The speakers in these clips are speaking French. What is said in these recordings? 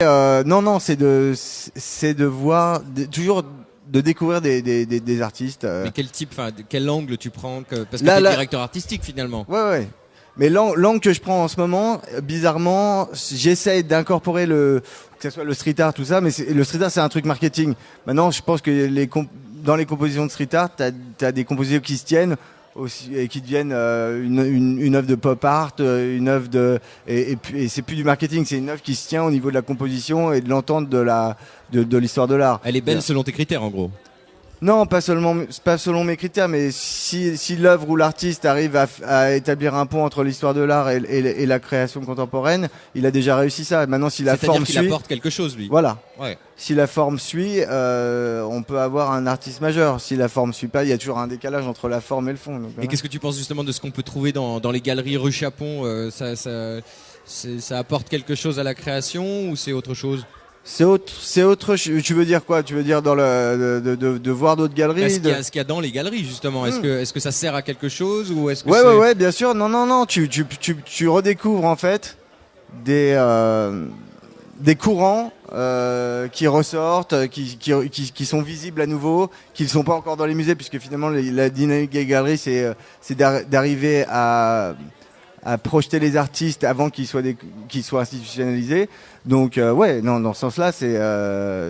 Non, c'est de voir, toujours de découvrir des artistes. Mais quel type, enfin, quel angle tu prends parce que Là, t'es là- directeur artistique finalement. Ouais. Mais l'angle que je prends en ce moment, bizarrement, j'essaye d'incorporer que ce soit le street art, tout ça, mais le street art, c'est un truc marketing. Maintenant, je pense que dans les compositions de street art, t'as des compositions qui se tiennent aussi, et qui deviennent une œuvre de pop art, une œuvre et c'est plus du marketing, c'est une œuvre qui se tient au niveau de la composition et de l'entente de l'histoire de l'art. Elle est belle selon tes critères en gros. Non, pas selon mes critères, mais si l'œuvre ou l'artiste arrive à établir un pont entre l'histoire de l'art et la création contemporaine, il a déjà réussi ça. Maintenant, si la forme C'est-à-dire suit, qu'il apporte quelque chose lui. voilà. Ouais. Si la forme suit, on peut avoir un artiste majeur. Si la forme suit pas, il y a toujours un décalage entre la forme et le fond. Donc, Et voilà. qu'est-ce que tu penses justement de ce qu'on peut trouver dans les galeries rue Chapon ça apporte quelque chose à la création ou c'est autre chose? C'est autre. Tu veux dire quoi? Tu veux dire dans de voir d'autres galeries? Ce qu'il y a dans les galeries justement, est-ce que ça sert à quelque chose ou est-ce que Ouais, bien sûr. Non. Tu redécouvres en fait des courants qui ressortent, qui sont visibles à nouveau, qui ne sont pas encore dans les musées, puisque finalement la dynamique des galeries, c'est d'arriver à projeter les artistes avant qu'ils soient institutionnalisés. Donc dans ce sens-là,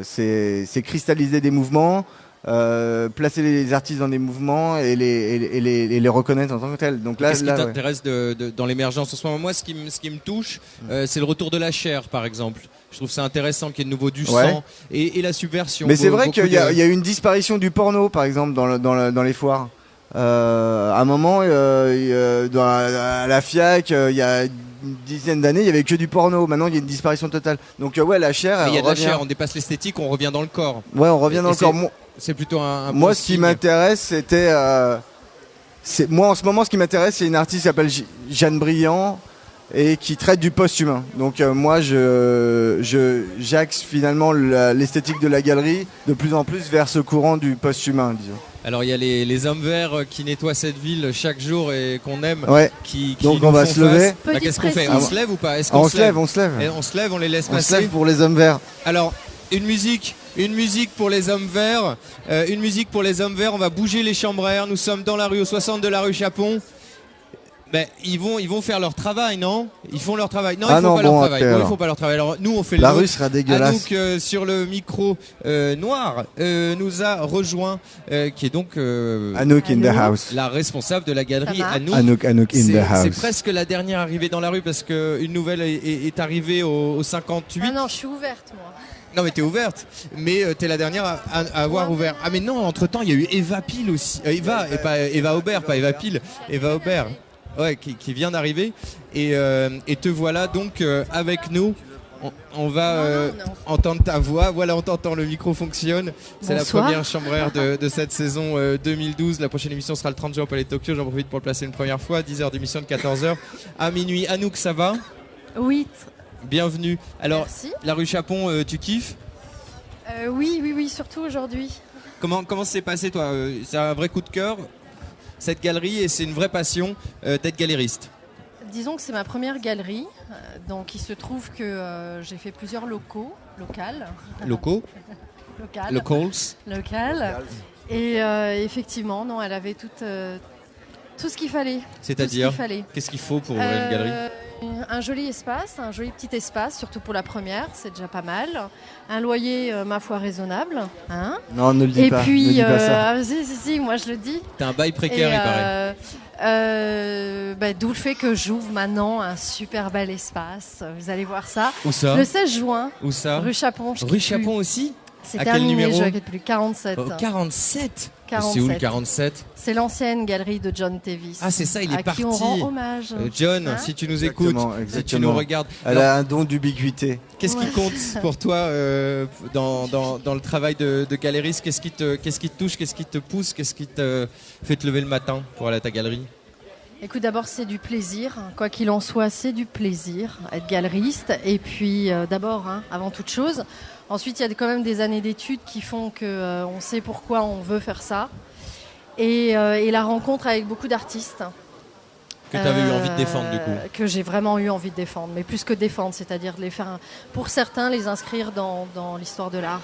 c'est cristalliser des mouvements, placer les artistes dans des mouvements et les reconnaître en tant que tels. Donc là, qu'est-ce qui t'intéresse dans l'émergence en ce moment? Moi, ce qui me touche, c'est le retour de la chair, par exemple. Je trouve ça intéressant qu'il y ait de nouveau du sang et la subversion. Mais c'est vrai qu'il y a eu une disparition du porno, par exemple, dans les foires. À un moment, à la FIAC, il y a une dizaine d'années, il y avait que du porno. Maintenant, il y a une disparition totale. Donc la chair, il y a de la chair, on dépasse l'esthétique, on revient dans le corps. Ouais, on revient dans le corps. C'est plutôt un moi, ce qui m'intéresse, c'était moi en ce moment, ce qui m'intéresse, c'est une artiste qui s'appelle Jeanne Briand et qui traite du post-humain. Donc moi, j'axe finalement l'esthétique de la galerie de plus en plus vers ce courant du post-humain, disons. Alors il y a les hommes verts qui nettoient cette ville chaque jour et qu'on aime. Ouais. Donc on va se lever. Qu'est-ce qu'on fait? On se lève ou pas? On se lève. On se lève, on les laisse passer. On se lève pour les hommes verts. Alors une musique pour les hommes verts. Une musique pour les hommes verts. On va bouger les chambraires. Nous sommes dans la rue, au 60 de la rue Chapon. Ben, ils vont faire leur travail, non? Ils font leur travail. Non, ils font pas leur travail. Ils font pas leur travail. Alors, nous, on fait la rue sera dégueulasse. Anouk, sur le micro noir, nous a rejoint, qui est donc Anouk in the house. La responsable de la galerie Anouk in the house. C'est presque la dernière arrivée dans la rue parce que une nouvelle est arrivée au 58. Ah non, je suis ouverte, moi. Non mais t'es ouverte, mais t'es la dernière à avoir ouvert. Ah mais non, entre temps il y a eu Eva Pile aussi, Eva Aubert, pas Eva Pile, Eva Aubert, ouais, qui vient d'arriver et te voilà donc avec nous. On va entendre ta voix. Voilà, on t'entend, le micro fonctionne. C'est la première chambraire de cette saison 2012. La prochaine émission sera le 30 juin au Palais de Tokyo. J'en profite pour le placer une première fois. 10h d'émission de 14h à minuit. Anouk, ça va? Oui. Bienvenue. Alors, merci. La rue Chapon, tu kiffes? Oui, surtout aujourd'hui. Comment ça s'est passé, toi? C'est un vrai coup de cœur, cette galerie, et c'est une vraie passion d'être galériste. Disons que c'est ma première galerie, donc il se trouve que j'ai fait plusieurs locaux. Et effectivement, non, elle avait tout ce qu'il fallait. C'est-à-dire, qu'est-ce qu'il faut pour ouvrir une galerie? Un joli espace, un joli petit espace, surtout pour la première, c'est déjà pas mal. Un loyer, ma foi, raisonnable. Hein, non, ne le dis pas. Et puis, ne dis pas ça. Si, moi je le dis. T'as un bail précaire, il paraît. D'où le fait que j'ouvre maintenant un super bel espace. Vous allez voir ça. Où ça? Le 16 juin. Où ça? Rue Chapon. Rue Chapon aussi? C'est à terminé, quel numéro? je ne plus. 47. 47. 47. C'est où le 47? C'est l'ancienne galerie de John Tevis. Ah, c'est ça, il est parti. À qui on rend hommage. John, si tu nous écoutes, si tu nous regardes. Elle a un don d'ubiquité. Qu'est-ce qui compte pour toi dans le travail de galériste? Qu'est-ce qui te touche? Qu'est-ce qui te pousse? Qu'est-ce qui te fait te lever le matin pour aller à ta galerie? Écoute, d'abord, c'est du plaisir. Quoi qu'il en soit, c'est du plaisir, être galeriste. Et puis, d'abord, avant toute chose. Ensuite, il y a quand même des années d'études qui font qu'on sait pourquoi on veut faire ça. Et la rencontre avec beaucoup d'artistes. Que tu avais eu envie de défendre, du coup. Que j'ai vraiment eu envie de défendre, mais plus que défendre, c'est-à-dire de les faire, pour certains, les inscrire dans l'histoire de l'art.